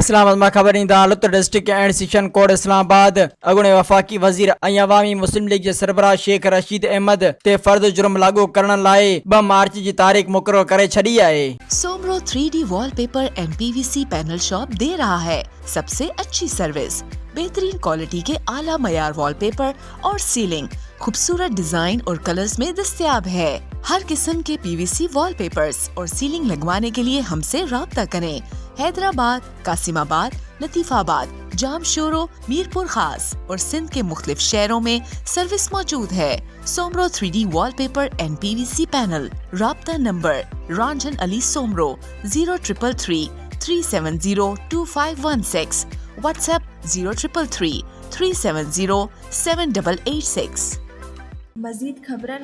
اسلام آباد میں خبر لطف ڈسٹرکٹ اینڈ سیشن کورٹ اسلام آباد اگونے وفاقی وزیر ۽ عوامی مسلم لیگ کے سربراہ شیخ رشید احمد تے فرد جرم لاگو کرن لائے 2 مارچ کی تاریخ مقرر کرے چھڑی ہے۔ Soomro 3D wall paper and PVC panel shop دے رہا ہے سب سے اچھی سروس، بہترین کوالٹی کے اعلیٰ معیار وال پیپر اور سیلنگ خوبصورت ڈیزائن اور کلرز میں دستیاب ہے۔ ہر قسم کے PVC وال پیپرز اور سیلنگ لگوانے کے لیے ہم سے رابطہ کریں۔ حیدرآباد، قاسم آباد، لطیف آباد، جام شورو، میرپور خاص اور سندھ کے مختلف شہروں میں سروس موجود ہے۔ Soomro 3D wall paper and PVC panel. رابطہ نمبر رانجھن علی سومرو 0333 370 2516، واٹس ایپ 0333 370 7886۔ مزید خبرن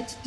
HD।